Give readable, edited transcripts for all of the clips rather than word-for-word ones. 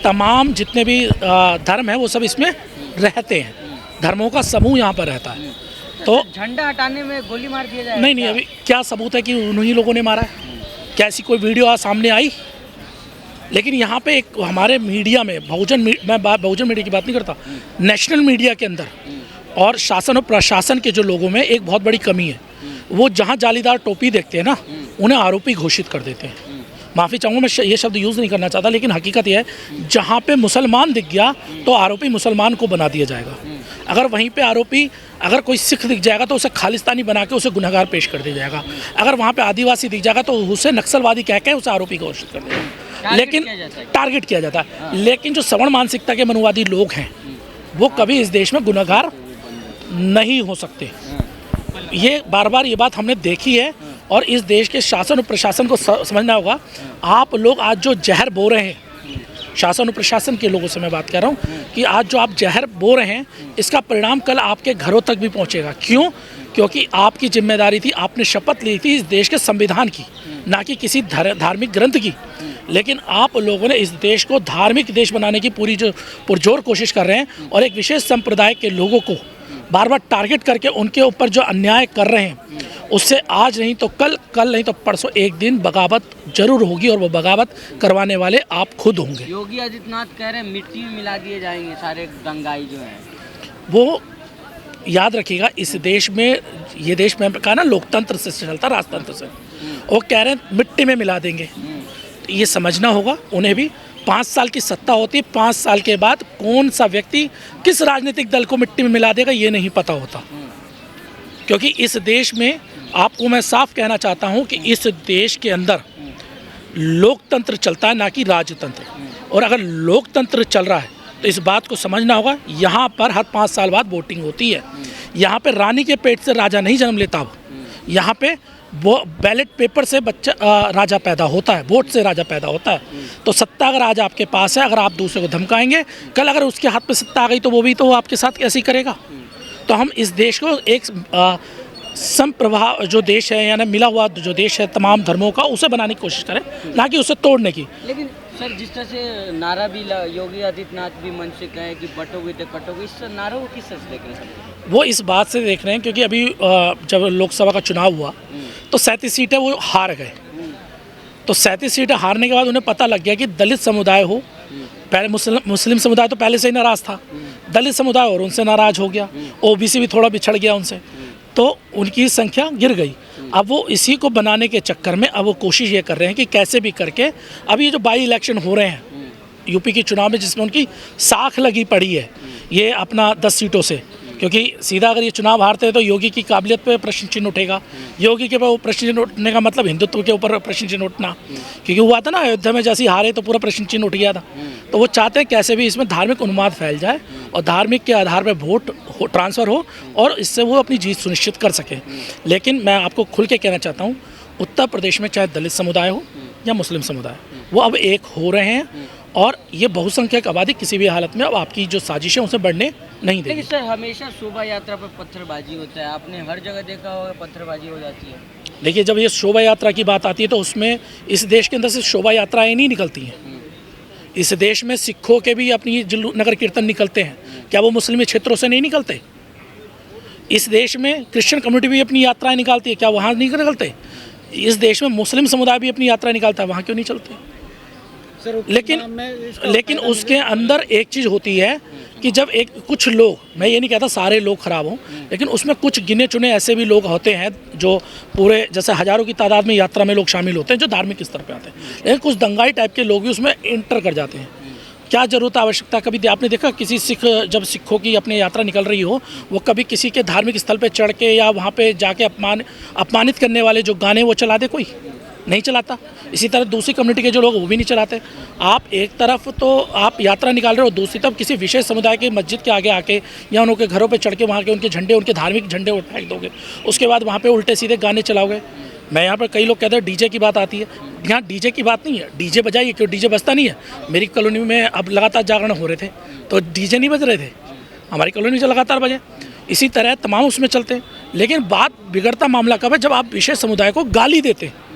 तमाम जितने भी धर्म हैं वो सब इसमें रहते हैं, धर्मों का समूह यहाँ पर रहता है। तो झंडा हटाने में गोली मार दिया जाए? नहीं, अभी क्या सबूत है कि उन्हीं लोगों ने मारा है? क्या ऐसी कोई वीडियो सामने आई? लेकिन यहाँ पे एक हमारे मीडिया में मैं बहुजन मीडिया की बात नहीं करता, नेशनल मीडिया के अंदर और शासन और प्रशासन के जो लोगों में एक बहुत बड़ी कमी है। वो जहाँ जालीदार टोपी देखते हैं ना, उन्हें आरोपी घोषित कर देते हैं। माफ़ी चाहूँगा, मैं ये शब्द यूज़ नहीं करना चाहता, लेकिन हकीकत यह है जहाँ पे मुसलमान दिख गया तो आरोपी मुसलमान को बना दिया जाएगा। अगर वहीं पे आरोपी अगर कोई सिख दिख जाएगा तो उसे खालिस्तानी बना के उसे गुनहगार पेश कर दिया जाएगा। अगर वहाँ पे आदिवासी दिख जाएगा तो उसे नक्सलवादी कह के उसे आरोपी घोषित कर दिया, लेकिन टारगेट किया जाता है। लेकिन जो सवर्ण मानसिकता के मनुवादी लोग हैं वो कभी इस देश में गुनहगार नहीं हो सकते। ये बार बार ये बात हमने देखी है और इस देश के शासन और प्रशासन को समझना होगा। आप लोग आज जो जहर बो रहे हैं, शासन और प्रशासन के लोगों से मैं बात कर रहा हूँ कि आज जो आप जहर बो रहे हैं इसका परिणाम कल आपके घरों तक भी पहुँचेगा। क्यों? क्योंकि आपकी जिम्मेदारी थी, आपने शपथ ली थी इस देश के संविधान की, ना कि किसी धार्मिक ग्रंथ की। लेकिन आप लोगों ने इस देश को धार्मिक देश बनाने की पूरी जो पुरजोर कोशिश कर रहे हैं और एक विशेष संप्रदाय के लोगों को बार बार टारगेट करके उनके ऊपर जो अन्याय कर रहे हैं उससे आज नहीं तो कल नहीं तो परसों एक दिन बगावत जरूर होगी और वो बगावत करवाने वाले आप खुद होंगे। योगी आदित्यनाथ कह रहे हैं मिट्टी में मिला दिए जाएंगे सारे दंगाई जो हैं। वो याद रखिएगा, इस देश में, ये देश में कहा ना लोकतंत्र से चलता, राजतंत्र से, वो कह रहे हैं मिट्टी में मिला देंगे। ये समझना होगा उन्हें भी 5 साल की सत्ता होती है, 5 साल के बाद कौन सा व्यक्ति किस राजनीतिक दल को मिट्टी में मिला देगा ये नहीं पता होता। क्योंकि इस देश में आपको मैं साफ कहना चाहता हूं कि इस देश के अंदर लोकतंत्र चलता है, ना कि राजतंत्र। और अगर लोकतंत्र चल रहा है तो इस बात को समझना होगा, यहाँ पर हर 5 साल बाद वोटिंग होती है। यहाँ पे रानी के पेट से राजा नहीं जन्म लेता, यहाँ पे वो बैलेट पेपर से बच्चा राजा पैदा होता है, वोट से राजा पैदा होता है। तो सत्ता अगर आज आपके पास है, अगर आप दूसरे को धमकाएंगे, कल अगर उसके हाथ पे सत्ता आ गई तो वो भी तो आपके साथ ऐसे ही करेगा। तो हम इस देश को एक संप्रवाह जो देश है, यानी मिला हुआ जो देश है तमाम धर्मों का, उसे बनाने की कोशिश करें, ना कि उसे तोड़ने की। लेकिन सर, जिस तरह से नारा भी योगी आदित्यनाथ भी मंच से कहे कि बटोगे तो कटोगे, इस नारा को किस तरह से देख रहे हैं? वो इस बात से देख रहे हैं क्योंकि अभी जब लोकसभा का चुनाव हुआ तो 37 सीटें वो हार गए। तो 37 सीटें हारने के बाद उन्हें पता लग गया कि दलित समुदाय हो, पहले मुस्लिम समुदाय तो पहले से ही नाराज़ था, दलित समुदाय और उनसे नाराज़ हो गया, ओबीसी भी थोड़ा बिछड़ गया उनसे, तो उनकी संख्या गिर गई। अब वो इसी को बनाने के चक्कर में अब वो कोशिश ये कर रहे हैं कि कैसे भी करके, अब ये जो बाई इलेक्शन हो रहे हैं यूपी के चुनाव में जिसमें उनकी साख लगी पड़ी है ये अपना 10 सीटों से, क्योंकि सीधा अगर ये चुनाव हारते हैं तो योगी की काबिलियत पे प्रश्न चिन्ह उठेगा। योगी के ऊपर प्रश्न चिन्ह उठने का मतलब हिंदुत्व के ऊपर प्रश्न चिन्ह उठना, क्योंकि हुआ था ना अयोध्या में, जैसे हारे तो पूरा प्रश्न चिन्ह उठ गया था। तो वो चाहते हैं कैसे भी इसमें धार्मिक उन्माद फैल जाए और धार्मिक के आधार पर वोट ट्रांसफ़र हो और इससे वो अपनी जीत सुनिश्चित कर सके। लेकिन मैं आपको खुल के कहना चाहता हूँ, उत्तर प्रदेश में चाहे दलित समुदाय हो या मुस्लिम समुदाय, वो अब एक हो रहे हैं और ये बहुसंख्यक आबादी किसी भी हालत में अब आपकी जो साजिशें उसे बढ़ने नहीं देगी। लेकिन सर, हमेशा शोभा यात्रा पर पत्थरबाजी होता है, आपने हर जगह देखा होगा पत्थरबाजी हो जाती है। देखिए, जब ये शोभा यात्रा की बात आती है तो उसमें इस देश के अंदर से शोभा यात्राएं नहीं निकलती हैं। इस देश में सिखों के भी अपनी नगर कीर्तन निकलते हैं, क्या वो मुस्लिम क्षेत्रों से नहीं निकलते? इस देश में क्रिश्चियन कम्युनिटी भी अपनी यात्राएं निकालती है, क्या वहाँ नहीं निकलते? इस देश में मुस्लिम समुदाय भी अपनी यात्रा निकालता है, वहाँ क्यों नहीं चलते? लेकिन उसके अंदर एक चीज़ होती है कि जब कुछ लोग, मैं ये नहीं कहता सारे लोग खराब हों, लेकिन उसमें कुछ गिने चुने ऐसे भी लोग होते हैं जो पूरे, जैसे हज़ारों की तादाद में यात्रा में लोग शामिल होते हैं जो धार्मिक स्तर पे आते हैं, लेकिन कुछ दंगाई टाइप के लोग भी उसमें इंटर कर जाते हैं। क्या ज़रूरत, आवश्यकता? कभी आपने देखा किसी सिख, जब सिखों की अपनी यात्रा निकल रही हो, वो कभी किसी के धार्मिक स्थल पर चढ़ के या वहाँ पर जाके अपमानित करने वाले जो गाने वो चला दे? कोई नहीं चलाता। इसी तरह दूसरी कम्युनिटी के जो लोग वो भी नहीं चलाते। आप एक तरफ तो आप यात्रा निकाल रहे हो, दूसरी तरफ किसी विशेष समुदाय के मस्जिद के आगे आके या उनके घरों पे चढ़ के वहाँ के उनके झंडे, उनके धार्मिक झंडे फेंक दोगे, उसके बाद वहाँ पे उल्टे सीधे गाने चलाओगे। मैं यहाँ पर कई लोग कहते हैं डीजे की बात आती है, यहाँ डीजे की बात नहीं है, डीजे बजाइए, क्यों डीजे बजता नहीं है? मेरी कॉलोनी में अब लगातार जागरण हो रहे थे तो डीजे नहीं बज रहे थे, हमारी कॉलोनी से लगातार बजे। इसी तरह तमाम उसमें चलते हैं, लेकिन बात बिगड़ता मामला कब है? जब आप विशेष समुदाय को गाली देते हैं।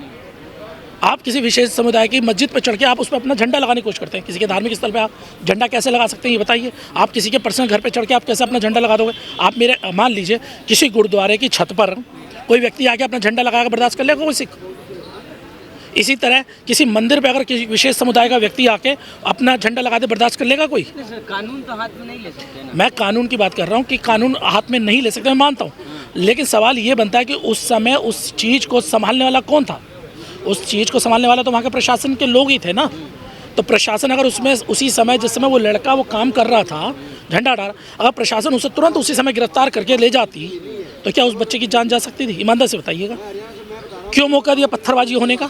आप किसी विशेष समुदाय की मस्जिद पर चढ़ के आप उस पर अपना झंडा लगाने की कोशिश करते हैं। किसी के धार्मिक स्थल पे आप झंडा कैसे लगा सकते हैं ये बताइए। आप किसी के पर्सनल घर पे चढ़ के आप कैसे अपना झंडा लगा दोगे। आप मेरे मान लीजिए किसी गुरुद्वारे की छत पर कोई व्यक्ति आके अपना झंडा लगा कर बर्दाश्त कर लेगा कोई सिख। इसी तरह किसी मंदिर पे अगर किसी विशेष समुदाय का व्यक्ति आके अपना झंडा लगा दे बर्दाश्त कर लेगा कोई। नहीं सर, कानून तो हाथ में नहीं ले सकते ना। मैं कानून की बात कर रहा हूँ कि कानून हाथ में नहीं ले सकते, मैं मानता हूँ, लेकिन सवाल ये बनता है कि उस समय उस चीज़ को संभालने वाला कौन था। उस चीज़ को संभालने वाला तो वहाँ के प्रशासन के लोग ही थे ना। तो प्रशासन अगर उसमें उसी समय जिस समय वो लड़का वो काम कर रहा था झंडा डाल, अगर प्रशासन उसे तुरंत उसी समय गिरफ्तार करके ले जाती तो क्या उस बच्चे की जान जा सकती थी? ईमानदार से बताइएगा, क्यों मौका दिया पत्थरबाजी होने का?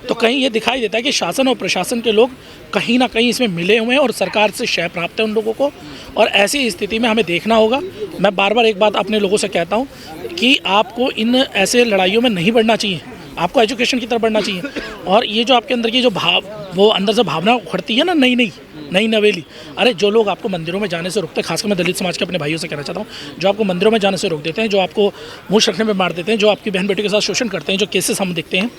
तो कहीं ये दिखाई देता है कि शासन और प्रशासन के लोग कहीं ना कहीं इसमें मिले हुए हैं और सरकार से शय प्राप्त है उन लोगों को। और ऐसी स्थिति में हमें देखना होगा। मैं बार बार एक बात अपने लोगों से कहता हूँ कि आपको इन ऐसे लड़ाइयों में नहीं बढ़ना चाहिए, आपको एजुकेशन की तरफ बढ़ना चाहिए। और ये जो आपके अंदर की जो वो अंदर से भावना उखड़ती है ना नई नवेली, अरे जो लोग आपको मंदिरों में जाने से रोकते हैं, खासकर मैं दलित समाज के अपने भाइयों से कहना चाहता हूँ, जो आपको मंदिरों में जाने से रोक देते हैं, जो आपको मूछ रखने में मार देते हैं, जो आपकी बहन बेटी के साथ शोषण करते हैं, जो केसेस हम देखते हैं,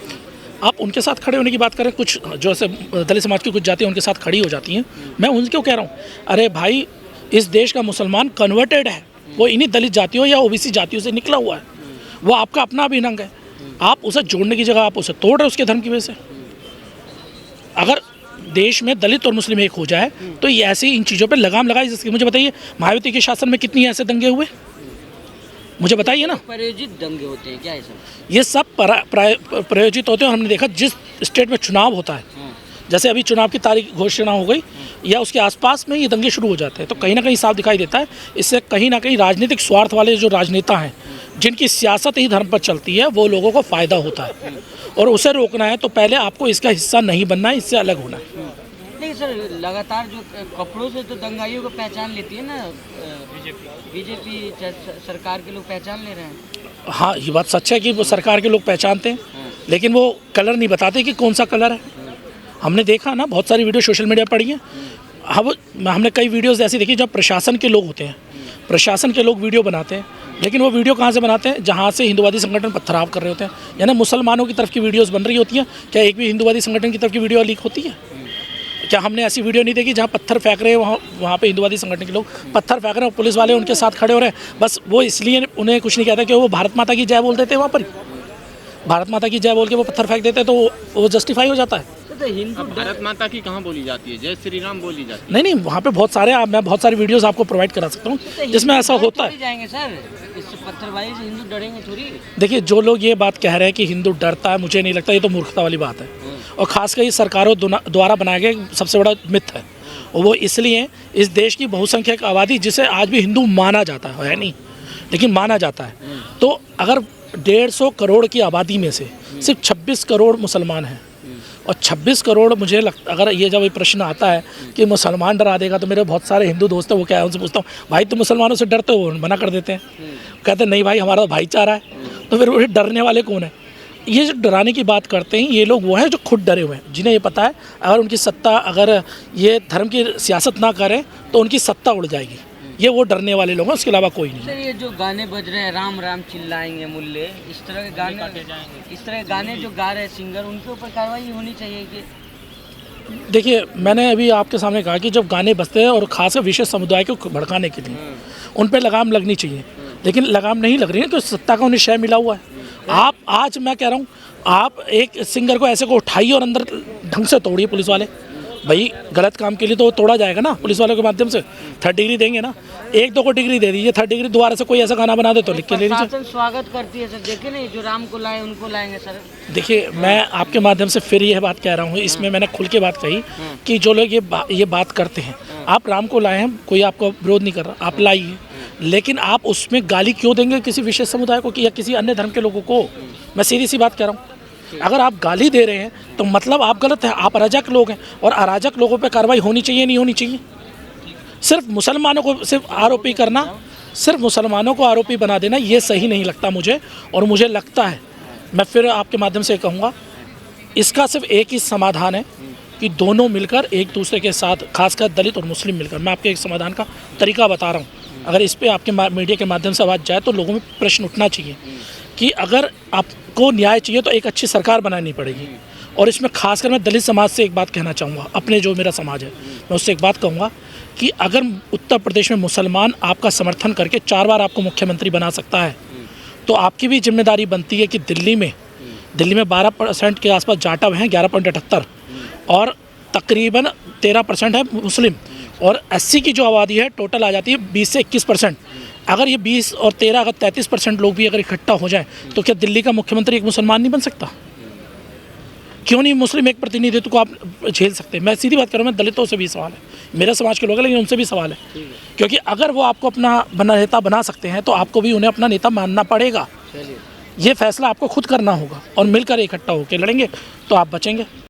आप उनके साथ खड़े होने की बात करें। कुछ जो ऐसे दलित समाज की कुछ जातियाँ उनके साथ खड़ी हो जाती हैं, मैं उनके क्यों कह रहा हूँ, अरे भाई इस देश का मुसलमान कन्वर्टेड है, वो इन्हीं दलित जातियों या ओबीसी जातियों से निकला हुआ है, वो आपका अपना अभिन्न अंग है। आप उसे जोड़ने की जगह आप उसे तोड़ रहे हो उसके धर्म की वजह से। अगर देश में दलित और मुस्लिम एक हो जाए तो ये ऐसे ही इन चीज़ों पे लगाम लगाई। जिसकी मुझे बताइए मायावती के शासन में कितनी ऐसे दंगे हुए, मुझे बताइए ना। प्रायोजित दंगे होते हैं क्या ये सब? ये सब प्रायोजित होते हैं। हमने देखा जिस स्टेट में चुनाव होता है, जैसे अभी चुनाव की तारीख घोषणा हो गई या उसके आसपास में ये दंगे शुरू हो जाते हैं, तो कहीं ना कहीं साफ दिखाई देता है इससे कहीं ना कहीं राजनीतिक स्वार्थ वाले जो राजनेता हैं जिनकी सियासत ही धर्म पर चलती है वो लोगों को फ़ायदा होता है। और उसे रोकना है तो पहले आपको इसका हिस्सा नहीं बनना है, इससे अलग होना है। नहीं सर, लगातार जो कपड़ों से तो दंगाइयों को पहचान लेती है ना बीजेपी सरकार के लोग पहचान ले रहे हैं। हाँ, ये बात सच है कि वो सरकार के लोग पहचानते हैं, लेकिन वो कलर नहीं बताते कि कौन सा कलर है। हमने देखा ना, बहुत सारी वीडियो सोशल मीडिया पड़ी हैं। हमने कई वीडियोज़ ऐसी देखी जब प्रशासन के लोग होते हैं, प्रशासन के लोग वीडियो बनाते हैं, लेकिन वो वीडियो कहाँ से बनाते हैं? जहाँ से हिंदुवादी संगठन पथराव कर रहे होते हैं, यानी मुसलमानों की तरफ की वीडियोज़ बन रही होती हैं। क्या एक भी हिंदुवादी संगठन की तरफ की वीडियो लीक होती है? क्या हमने ऐसी वीडियो नहीं देखी जहाँ पत्थर फेंक रहे हैं, वहाँ पे हिंदुवादी संगठन के लोग पत्थर फेंक रहे हैं, पुलिस वाले उनके साथ खड़े हो रहे हैं, बस वो इसलिए उन्हें कुछ नहीं कहता कि वो भारत माता की जय बोल देते हैं। वहाँ पर भारत माता की जय बोल के वो पत्थर फेंक देते हैं, तो वो जस्टिफाई हो जाता है। भारत माता की कहाँ बोली जाती है? जय श्री राम बोली जाती है। नहीं, वहाँ पे बहुत सारे मैं बहुत सारी वीडियोस आपको प्रोवाइड करा सकता हूँ जिसमें ऐसा होता है। जाएंगे सर, इससे पत्थरबाजी से हिंदू डरेंगे थोड़ी। देखिए, जो लोग ये बात कह रहे हैं कि हिंदू डरता है, मुझे नहीं लगता, ये तो मूर्खता वाली बात है। और खासकर ये सरकारों द्वारा बनाया गया सबसे बड़ा मिथ है। और वो इसलिए इस देश की बहुसंख्यक आबादी, जिसे आज भी हिंदू माना जाता है नहीं, लेकिन माना जाता है, तो अगर 150 करोड़ की आबादी में से सिर्फ 26 करोड़ मुसलमान हैं, और 26 करोड़ मुझे लगता, अगर ये जब ये प्रश्न आता है कि मुसलमान डरा देगा, तो मेरे बहुत सारे हिंदू दोस्त हैं, वो क्या है, उनसे पूछता हूँ, भाई तुम मुसलमानों से डरते हो? मना कर देते हैं, कहते हैं नहीं भाई हमारा भाईचारा है। तो फिर वो डरने वाले कौन है? ये जो डराने की बात करते हैं ये लोग वो हैं जो खुद डरे हुए हैं, जिन्हें ये पता है अगर उनकी सत्ता, अगर ये धर्म की सियासत ना करें तो उनकी सत्ता उड़ जाएगी। ये वो डरने वाले लोग हैं, उसके अलावा कोई नहीं। सर, ये जो गाने बज रहे हैं, राम राम चिल्लाएंगे मुल्ले, इस तरह के गाने जो गा रहे हैं सिंगर, उनके ऊपर कार्रवाई होनी चाहिए कि? देखिए, मैंने अभी आपके सामने कहा कि जब गाने बजते हैं और खासकर विशेष समुदाय को भड़काने के लिए उन पर लगाम लगनी चाहिए, लेकिन लगाम नहीं लग रही है, तो सत्ता का उन्हें शय मिला हुआ है। आप आज मैं कह रहा हूँ, आप एक सिंगर को ऐसे को उठाइए और अंदर ढंग से तोड़िए पुलिस वाले। भाई गलत काम के लिए तो तोड़ा जाएगा ना पुलिस वालों के माध्यम से, 3rd डिग्री देंगे ना, 1-2 को डिग्री दे दीजिए, 3rd डिग्री दोबारा से कोई ऐसा गाना बना दे तो लिख के ले लीजिए। स्वागत करती है सर, देखे नहीं, जो राम को लाए उनको लाएंगे सर। देखिए, मैं आपके माध्यम से फिर यह बात कह रहा हूँ, इसमें मैंने खुल के बात कही कि जो लोग ये बात करते हैं, आप राम को लाए हैं, कोई आपको विरोध नहीं कर रहा, आप लाइए, लेकिन आप उसमें गाली क्यों देंगे किसी विशेष समुदाय को या किसी अन्य धर्म के लोगों को? मैं सीधी सी बात कह रहा हूँ, अगर आप गाली दे रहे हैं तो मतलब आप गलत हैं, आप अराजक लोग हैं, और अराजक लोगों पे कार्रवाई होनी चाहिए, नहीं होनी चाहिए? सिर्फ मुसलमानों को सिर्फ आरोपी करना, सिर्फ मुसलमानों को आरोपी बना देना, ये सही नहीं लगता मुझे। और मुझे लगता है, मैं फिर आपके माध्यम से कहूँगा, इसका सिर्फ एक ही समाधान है कि दोनों मिलकर एक दूसरे के साथ, खासकर दलित और मुस्लिम मिलकर, मैं आपके एक समाधान का तरीका बता रहा हूँ, अगर इस पर आपके मीडिया के माध्यम से आवाज़ जाए तो लोगों में प्रश्न उठना चाहिए कि अगर आपको न्याय चाहिए तो एक अच्छी सरकार बनानी पड़ेगी। और इसमें खासकर मैं दलित समाज से एक बात कहना चाहूँगा, अपने जो मेरा समाज है मैं उससे एक बात कहूँगा कि अगर उत्तर प्रदेश में मुसलमान आपका समर्थन करके 4 बार आपको मुख्यमंत्री बना सकता है तो आपकी भी जिम्मेदारी बनती है कि दिल्ली में 12% के आसपास जाटव हैं, 11.78, और तकरीबन 13% है मुस्लिम, और 80 की जो आबादी है टोटल आ जाती है 20 से 21%। अगर ये 20 और 13 अगर 33% लोग भी अगर इकट्ठा हो जाएं तो क्या दिल्ली का मुख्यमंत्री एक मुसलमान नहीं बन सकता? क्यों नहीं मुस्लिम एक प्रतिनिधित्व को आप झेल सकते? मैं सीधी बात कर रहा हूँ, मैं दलितों से भी सवाल है, मेरे समाज के लोग हैं लेकिन उनसे भी सवाल है, क्योंकि अगर वो आपको अपना नेता बना सकते हैं तो आपको भी उन्हें अपना नेता मानना पड़ेगा। ये फैसला आपको खुद करना होगा और मिलकर इकट्ठा होकर लड़ेंगे तो आप बचेंगे।